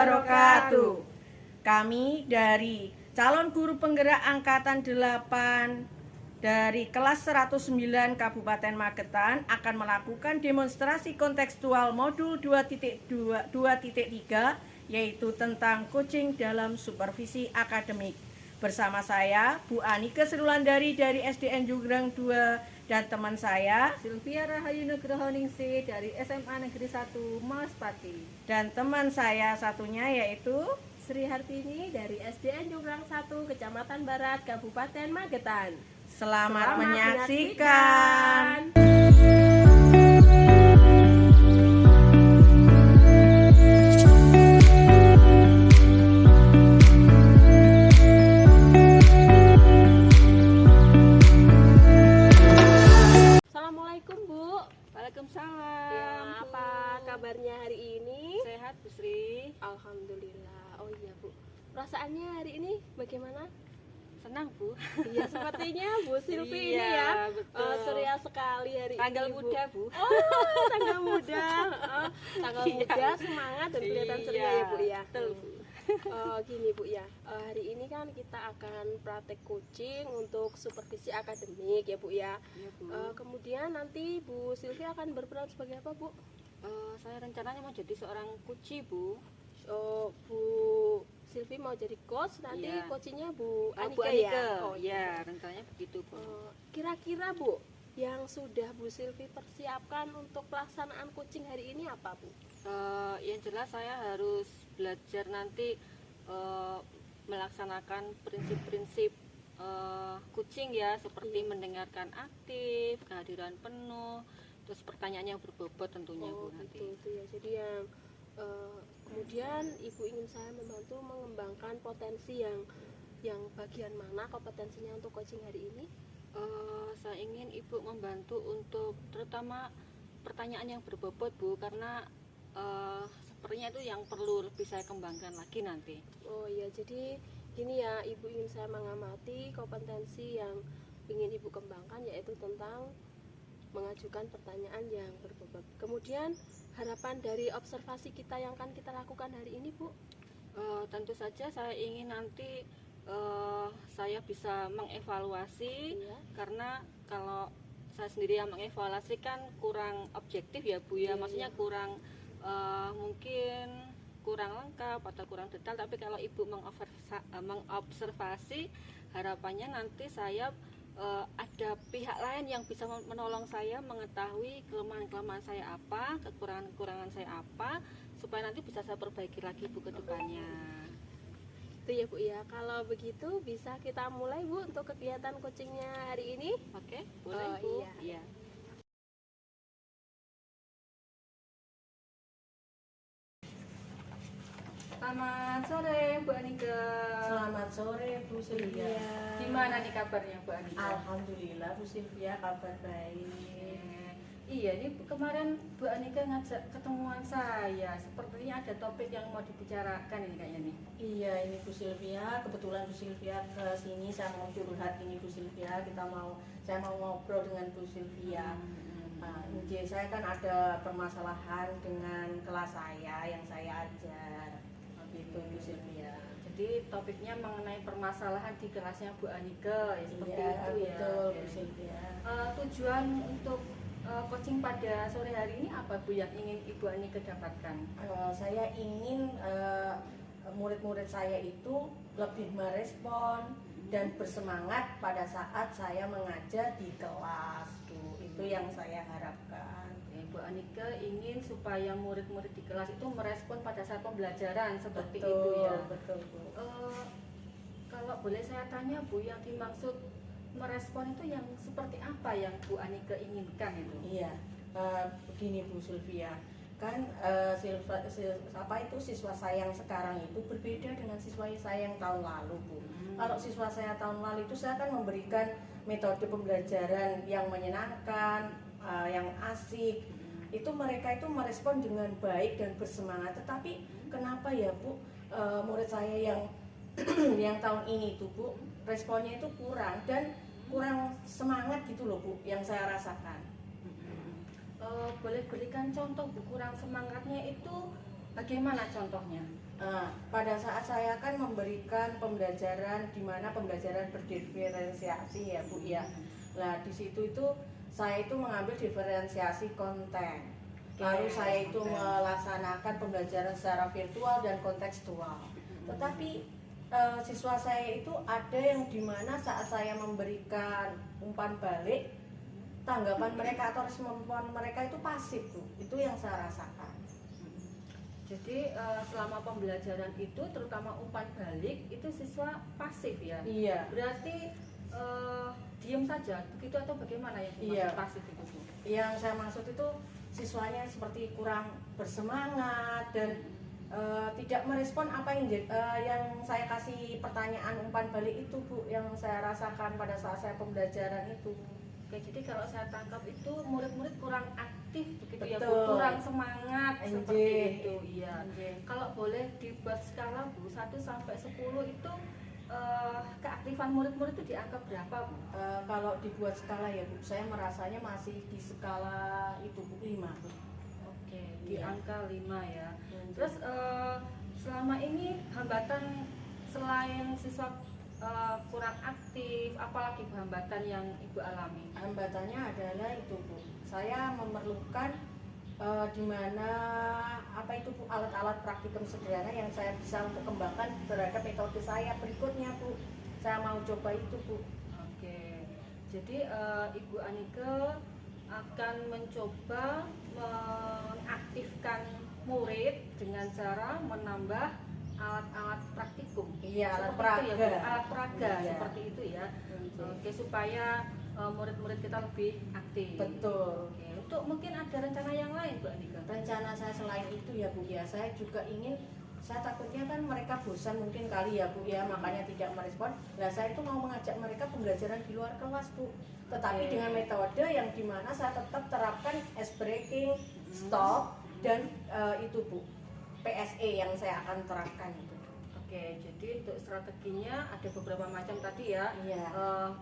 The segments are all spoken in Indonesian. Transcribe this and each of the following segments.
wabarakatuh. Kami dari calon guru penggerak angkatan 8 dari kelas 109 Kabupaten Magetan akan melakukan demonstrasi kontekstual modul 2.3 yaitu tentang coaching dalam supervisi akademik. Bersama saya Bu Anike Serulandari dari SDN Jurang 2 dan teman saya Sylvia Rahayu Nugroho Ningsih dari SMA Negeri 1 Maspati. Dan teman saya satunya yaitu Sri Hartini dari SDN Jurang 1 Kecamatan Barat Kabupaten Magetan. Selamat menyaksikan. Assalamualaikum Bu. Waalaikumsalam. Ya, Bu. apa kabarnya hari ini? Sehat Bu Sri? Alhamdulillah. Oh iya Bu. Perasaannya hari ini bagaimana? Senang Bu. Iya, sepertinya Bu Silvi ini Iya, ya. betul. Ceria sekali hari Tanggal ini Bu. muda Bu. Oh, tanggal muda. Tanggal Iya. muda, semangat dan kelihatan ceria ya Bu ya. Betul Bu. Gini Bu ya, hari ini kan kita akan praktek coaching untuk supervisi akademik ya Bu ya. Iya Bu. Kemudian nanti Bu Silvi akan berperan sebagai apa Bu? Saya rencananya mau jadi seorang coach Bu. Bu Silvi mau jadi coach, nanti Iya. coachingnya Bu Anike, Bu Anike. ya? Iya, rencananya begitu Bu. Kira-kira Bu, yang sudah Bu Silvi persiapkan untuk pelaksanaan coaching hari ini apa Bu? Yang jelas saya harus belajar nanti melaksanakan prinsip-prinsip coaching ya, seperti mendengarkan aktif, kehadiran penuh, terus pertanyaan yang berbobot tentunya Bu nanti. Gitu ya. Jadi yang kemudian Ibu ingin saya membantu mengembangkan potensi yang bagian mana kompetensinya untuk coaching hari ini? Saya ingin Ibu membantu untuk terutama pertanyaan yang berbobot Bu, karena sepertinya itu yang perlu lebih saya kembangkan lagi nanti. Oh iya, jadi gini ya, Ibu ingin saya mengamati kompetensi yang ingin Ibu kembangkan, yaitu tentang mengajukan pertanyaan yang berbobot. Kemudian harapan dari observasi kita yang akan kita lakukan hari ini Bu? Tentu saja saya ingin nanti saya bisa mengevaluasi, Iya. karena kalau saya sendiri yang mengevaluasi kan kurang objektif ya Bu ya, Iya, maksudnya iya. kurang mungkin kurang lengkap atau kurang detail, tapi kalau Ibu mengobservasi, harapannya nanti saya ada pihak lain yang bisa menolong saya mengetahui kelemahan-kelemahan saya apa, kekurangan-kekurangan saya apa, supaya nanti bisa saya perbaiki lagi Bu ke depannya. Itu ya Bu ya. Kalau begitu bisa kita mulai Bu untuk kegiatan coachingnya hari ini. Oke, boleh Oh, Bu? iya. Iya. Selamat sore Bu Anike. Selamat sore Bu Sylvia. Gimana nih kabarnya Bu Anike? Alhamdulillah Bu Sylvia, kabar baik. Iya, ini kemarin Bu Anike ngajak ketemuan saya. Sepertinya ada topik yang mau dibicarakan ini kayaknya nih. Iya, ini Bu Sylvia, kebetulan Bu Sylvia ke sini, saya mau curhat ini Bu Sylvia, saya mau ngobrol dengan Bu Sylvia. Jadi saya kan ada permasalahan dengan kelas saya yang saya ajar. Gitu Bu Sylvia. Jadi topiknya mengenai permasalahan di kelasnya Bu Anike, ya seperti Iya, itu ya. betul Oke. Bu Sylvia. Tujuan untuk coaching pada sore hari ini apa Bu yang ingin Ibu Anike dapatkan? Saya ingin murid-murid saya itu lebih merespon dan bersemangat pada saat saya mengajar di kelas tuh. Itu yang saya harapkan. Ibu Anike ingin supaya murid-murid di kelas itu merespon pada saat pembelajaran seperti Betul, itu ya. betul Bu. Kalau boleh saya tanya Bu, yang dimaksud merespon itu yang seperti apa yang Bu Anike inginkan itu? Iya, begini Bu Sylvia, kan siswa saya yang sekarang itu berbeda dengan siswa saya yang tahun lalu Bu. Kalau siswa saya tahun lalu itu saya akan memberikan metode pembelajaran yang menyenangkan, yang asik. Itu mereka itu merespon dengan baik dan bersemangat. Tetapi kenapa ya Bu, murid saya yang yang tahun ini itu Bu, responnya itu kurang dan kurang semangat gitu loh Bu, yang saya rasakan. Boleh berikan contoh Bu, kurang semangatnya itu bagaimana contohnya? Pada saat saya kan memberikan pembelajaran di mana pembelajaran berdiferensiasi ya Bu ya. Nah di situ itu saya itu mengambil diferensiasi konten. Lalu saya itu melaksanakan pembelajaran secara virtual dan kontekstual. Tetapi siswa saya itu ada yang dimana saat saya memberikan umpan balik, tanggapan mereka atau respon mereka itu pasif Bu. Itu yang saya rasakan. Jadi selama pembelajaran itu terutama umpan balik itu siswa pasif ya? Iya. Berarti diam saja begitu atau bagaimana yang dimaksud pasif itu Bu? Yang saya maksud itu siswanya seperti kurang bersemangat dan tidak merespon apa yang saya kasih pertanyaan umpan balik itu Bu, yang saya rasakan pada saat saya pembelajaran itu. Oke, jadi kalau saya tangkap itu murid-murid kurang aktif begitu ya Bu, Betul. kurang semangat seperti itu. Iya. Kalau boleh dibuat skala Bu, 1 sampai 10 itu keaktifan murid-murid itu dianggap berapa Bu? Kalau dibuat skala ya Bu, saya merasanya masih di skala itu Bu, 5 Bu. Oke, di Iya. angka 5 ya. Terus selama ini hambatan selain siswa kurang aktif, apalagi hambatan yang Ibu alami? Hambatannya adalah itu Bu, saya memerlukan di mana apa itu Bu, alat-alat praktikum sederhana yang saya bisa untuk kembangkan terhadap metode saya berikutnya Bu. Saya mau coba itu Bu. Oke, jadi Ibu Anike akan mencoba mengaktifkan murid dengan cara menambah alat-alat praktikum. Iya, alat Seperti peraga. itu ya, Bu? Alat peraga Iya. seperti itu ya. Oke, supaya murid-murid kita lebih aktif. Betul. Oke, untuk mungkin ada rencana yang lain Bu Anike? Rencana saya selain itu ya Bu ya, saya juga ingin, saya takutnya kan mereka bosan mungkin kali ya Bu ya, makanya tidak merespon. Nah saya itu mau mengajak mereka pembelajaran di luar kelas Bu, tetapi Oke. dengan metode yang dimana saya tetap terapkan ice breaking, stop, dan itu Bu, PSE yang saya akan terapkan itu. Oke, jadi untuk strateginya ada beberapa macam tadi ya. Iya.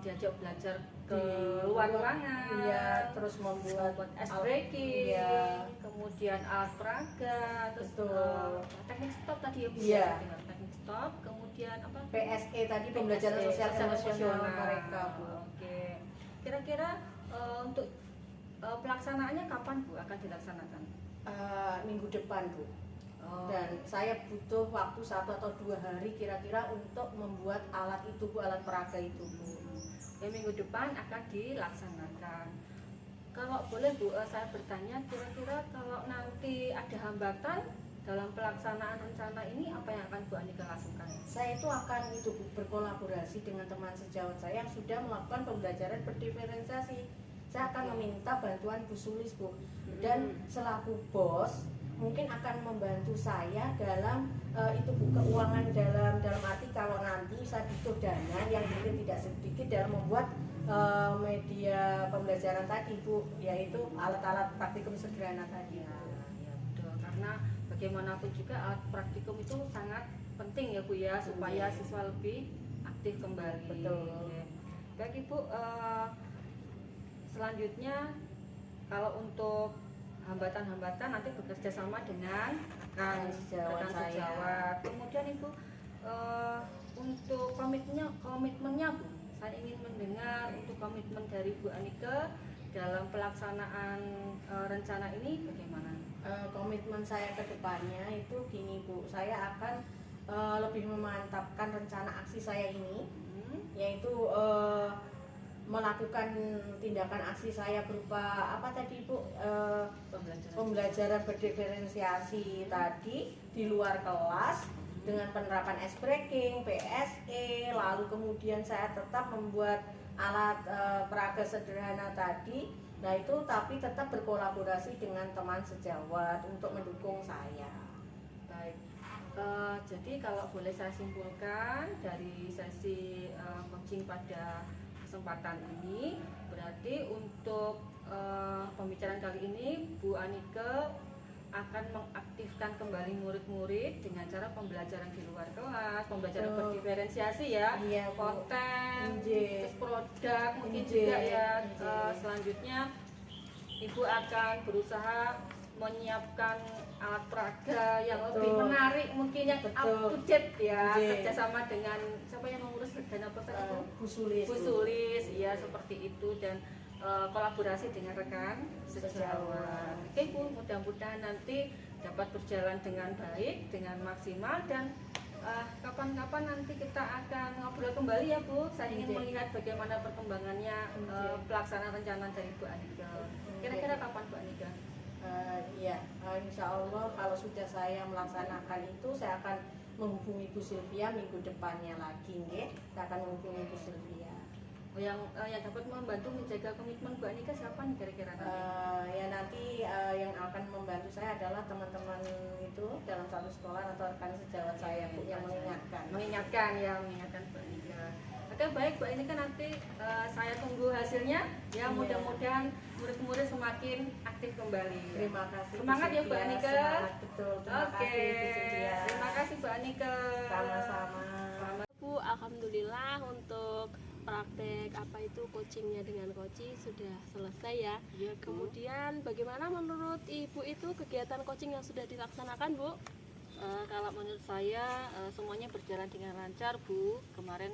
Diajak belajar ke Di luar ruangan. Iya, terus membuat ice breaking, Iya. kemudian alat peraga, terus Betul. teknik stop tadi ya Bu. Iya. Ya, dengar. Teknik stop, kemudian apa? PSE tadi, pembelajaran PSE, sosial emosional mereka Bu. Oke. Kira-kira untuk pelaksanaannya kapan Bu akan dilaksanakan? Minggu depan Bu. Oh, Dan saya butuh waktu 1 atau 2 hari kira-kira untuk membuat alat itu Bu, alat peraga itu Bu. ya, minggu depan akan dilaksanakan. Kalau boleh Bu, saya bertanya kira-kira kalau nanti ada hambatan dalam pelaksanaan rencana ini apa yang akan Bu Anike lakukan? Saya itu akan itu Bu, berkolaborasi dengan teman sejawat saya yang sudah melakukan pembelajaran berdiferensiasi. Saya akan meminta bantuan Bu Sulis Bu, dan selaku bos mungkin akan membantu saya dalam itu Bu, keuangan dalam arti kalau nanti saya butuh dana yang mungkin tidak sedikit dalam membuat media pembelajaran tadi Bu, yaitu alat-alat praktikum sederhana tadi. Ya, ya betul. Karena bagaimanapun juga alat praktikum itu sangat penting ya Bu ya, supaya siswa lebih aktif kembali. Betul. Oke. Baik Ibu, selanjutnya kalau untuk hambatan-hambatan nanti bekerja sama dengan rekan Sejawat saya. sejawat. Kemudian Ibu untuk komitmennya Bu, saya ingin mendengar untuk komitmen dari Bu Anike dalam pelaksanaan rencana ini bagaimana? Komitmen saya ke depannya itu gini Bu, saya akan lebih memantapkan rencana aksi saya ini, yaitu melakukan tindakan aksi saya berupa apa tadi Bu, pembelajaran berdiferensiasi tadi di luar kelas dengan penerapan ice breaking, PSE, lalu kemudian saya tetap membuat alat peraga sederhana tadi. Nah itu tapi tetap berkolaborasi dengan teman sejawat untuk mendukung saya. Baik, jadi kalau boleh saya simpulkan dari sesi coaching pada kesempatan ini, berarti untuk pembicaraan kali ini Bu Anike akan mengaktifkan kembali murid-murid dengan cara pembelajaran di luar kelas, pembelajaran berdiferensiasi ya, Iya, Bu. konten, Nggih. terus produk mungkin Nggih. juga ya. Nggih. Selanjutnya Ibu akan berusaha menyiapkan alat peraga yang Betul. lebih menarik, mungkin yang up Betul. to date ya, Oke. kerjasama dengan siapa yang mengurus dana pesantren itu? Bu Sulis. Bu Sulis, ya seperti itu, dan kolaborasi dengan rekan sejawat. Oke Bu, mudah-mudahan nanti dapat berjalan dengan baik, dengan maksimal, dan kapan-kapan nanti kita akan ngobrol kembali ya Bu. Saya ingin Oke. melihat bagaimana perkembangannya Oke. pelaksanaan rencana dari Bu Anika. Kira-kira kapan Bu Anika? Insya Allah kalau sudah saya melaksanakan itu saya akan menghubungi Bu Sylvia minggu depannya lagi, nggih. Saya akan menghubungi Bu Sylvia. Yang dapat membantu menjaga komitmen Bu Anika siapa nih kira-kira nanti? Nanti yang akan membantu saya adalah teman-teman itu dalam satu sekolah atau rekan sejawat saya Bu, yang mengingatkan. mengingatkan Bu Anika. Oke baik Bu Anika, nanti saya tunggu hasilnya ya, Iya. mudah-mudahan murid-murid semakin aktif kembali. Terima kasih. Semangat Bu ya, Bu Sylvia. Anika. Semangat, betul. Terima Oke, kasih Bu Sylvia. terima kasih Bu Anika. Sama-sama. Bu, alhamdulillah untuk praktek apa itu coachingnya dengan Koci sudah selesai ya. Iya, Bu. Kemudian bagaimana menurut Ibu itu kegiatan coaching yang sudah dilaksanakan Bu? Kalau menurut saya semuanya berjalan dengan lancar Bu. Kemarin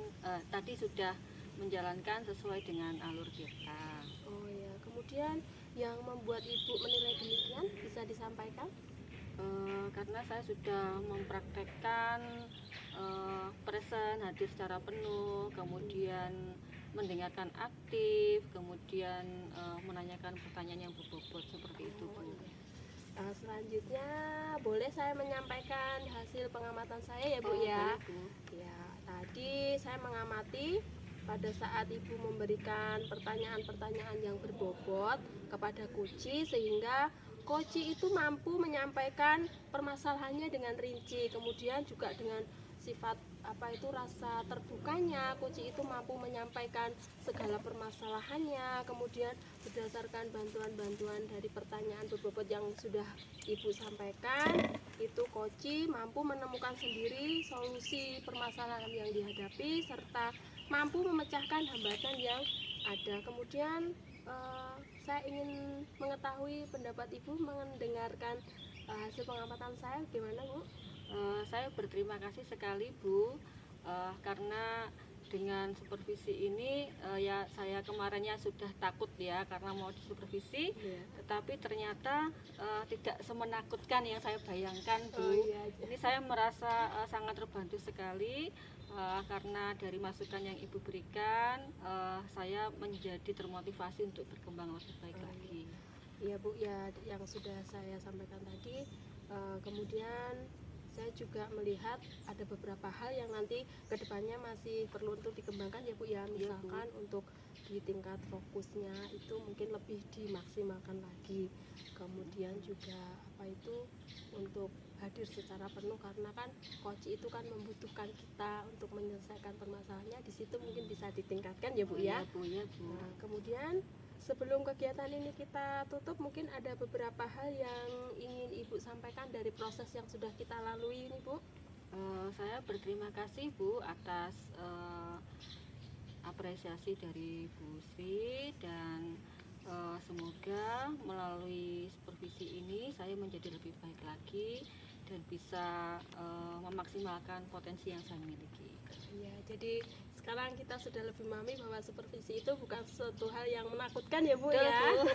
tadi sudah menjalankan sesuai dengan alur kita. Oh ya, kemudian yang membuat Ibu menilai demikian bisa disampaikan? Karena saya sudah mempraktekkan present, hadir secara penuh, kemudian mendengarkan aktif, kemudian menanyakan pertanyaan yang berbobot seperti itu Bu. Selanjutnya boleh saya menyampaikan hasil pengamatan saya ya Bu Oh, ya. boleh, Bu. Ya, tadi saya mengamati pada saat Ibu memberikan pertanyaan-pertanyaan yang berbobot kepada Koci, sehingga Koci itu mampu menyampaikan permasalahannya dengan rinci, kemudian juga dengan sifat apa itu rasa terbukanya. Koci itu mampu menyampaikan segala permasalahannya, kemudian berdasarkan bantuan-bantuan dari pertanyaan berbobot yang sudah Ibu sampaikan, itu Koci mampu menemukan sendiri solusi permasalahan yang dihadapi serta mampu memecahkan hambatan yang ada. Kemudian saya ingin mengetahui pendapat Ibu mendengarkan hasil pengamatan saya, gimana Bu? Saya berterima kasih sekali Bu, karena dengan supervisi ini ya saya kemarinnya sudah takut ya karena mau disupervisi, Iya. tetapi ternyata tidak semenakutkan yang saya bayangkan Bu. Oh, iya. Ini saya merasa sangat terbantu sekali karena dari masukan yang Ibu berikan, saya menjadi termotivasi untuk berkembang lebih baik lagi. Iya Bu, ya yang sudah saya sampaikan tadi. Kemudian saya juga melihat ada beberapa hal yang nanti kedepannya masih perlu untuk dikembangkan ya Bu ya. Misalkan untuk di tingkat fokusnya itu mungkin lebih dimaksimalkan lagi. Kemudian juga apa itu untuk hadir secara penuh, karena kan coach itu kan membutuhkan kita untuk menyelesaikan permasalahannya. Di situ mungkin bisa ditingkatkan ya Bu ya. Iya Bu, ya Bu. Nah, kemudian sebelum kegiatan ini kita tutup, mungkin ada beberapa hal yang ingin Ibu sampaikan dari proses yang sudah kita lalui ini Bu. Saya berterima kasih Bu atas apresiasi dari Bu Sri, dan semoga melalui supervisi ini saya menjadi lebih baik lagi dan bisa memaksimalkan potensi yang saya miliki. Ya, jadi sekarang kita sudah lebih memahami bahwa supervisi itu bukan suatu hal yang menakutkan ya Bu Betul, ya. Bu.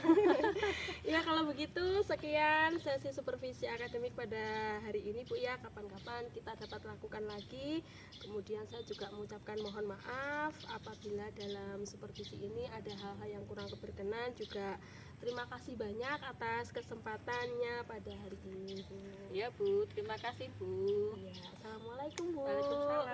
Ya kalau begitu sekian sesi supervisi akademik pada hari ini Bu ya. Kapan-kapan kita dapat lakukan lagi. Kemudian saya juga mengucapkan mohon maaf apabila dalam supervisi ini ada hal-hal yang kurang berkenan. Juga terima kasih banyak atas kesempatannya pada hari ini Bu. Ya Bu, terima kasih Bu. Ya, assalamualaikum Bu. Waalaikumsalam.